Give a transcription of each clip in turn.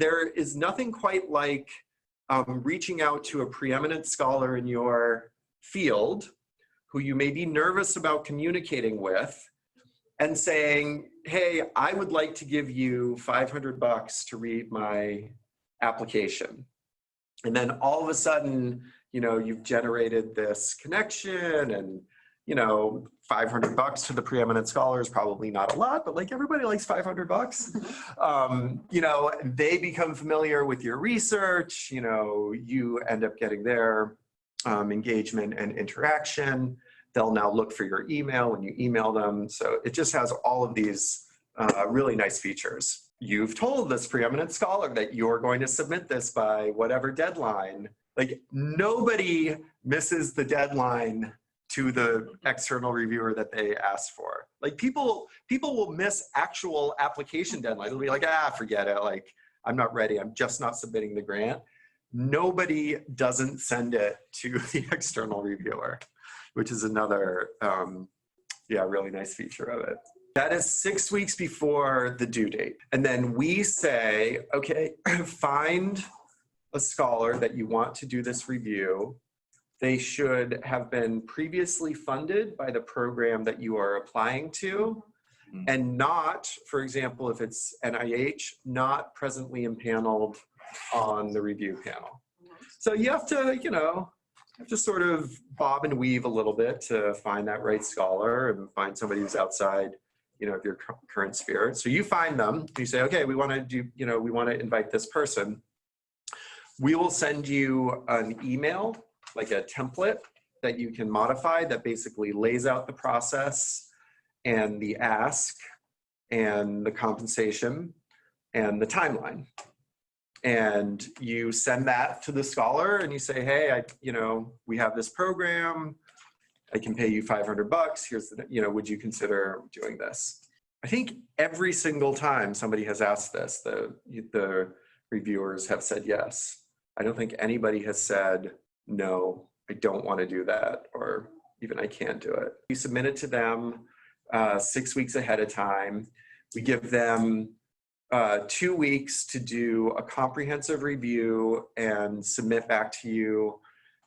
There is nothing quite like reaching out to a preeminent scholar in your field who you may be nervous about communicating with and saying, hey, I would like to give you $500 to read my application. And then all of a sudden, you know, you've generated this connection, and, you know, $500 to the preeminent scholar is probably not a lot, but like everybody likes $500. You know, they become familiar with your research, you know, you end up getting their engagement and interaction. They'll now look for your email when you email them. So it just has all of these really nice features. You've told this preeminent scholar that you're going to submit this by whatever deadline. Like, nobody misses the deadline to the external reviewer that they asked for. Like, people will miss actual application deadlines. They'll be like, forget it. Like, I'm not ready. I'm just not submitting the grant. Nobody doesn't send it to the external reviewer, which is another, really nice feature of it. That is 6 weeks before the due date. And then we say, okay, find a scholar that you want to do this review. They should have been previously funded by the program that you are applying to, and not, for example, if it's NIH, not presently impaneled on the review panel. So you have to, you know, sort of bob and weave a little bit to find that right scholar and find somebody who's outside, you know, of your current sphere. So you find them, you say, okay, we want to do, you know, we want to invite this person. We will send you an email, like a template that you can modify that basically lays out the process and the ask and the compensation and the timeline. And you send that to the scholar and you say, hey, you know, we have this program. I can pay you $500. Here's the, you know, would you consider doing this? I think every single time somebody has asked this, the reviewers have said yes. I don't think anybody has said, no, I don't want to do that, or even I can't do it. We submit it to them 6 weeks ahead of time. We give them 2 weeks to do a comprehensive review and submit back to you,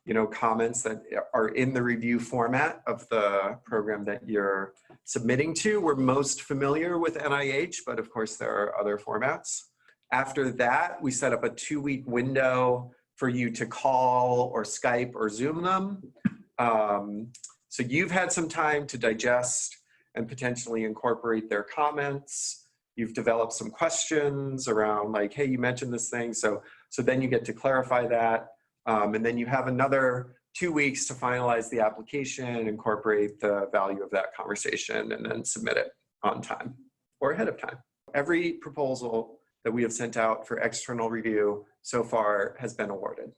you know, comments that are in the review format of the program that you're submitting to. We're most familiar with NIH, but of course there are other formats. After that, we set up a 2-week window for you to call or Skype or Zoom them. So you've had some time to digest and potentially incorporate their comments. You've developed some questions around like, hey, you mentioned this thing. So then you get to clarify that. And then you have another 2 weeks to finalize the application, incorporate the value of that conversation, and then submit it on time or ahead of time. Every proposal that we have sent out for external review so far has been awarded.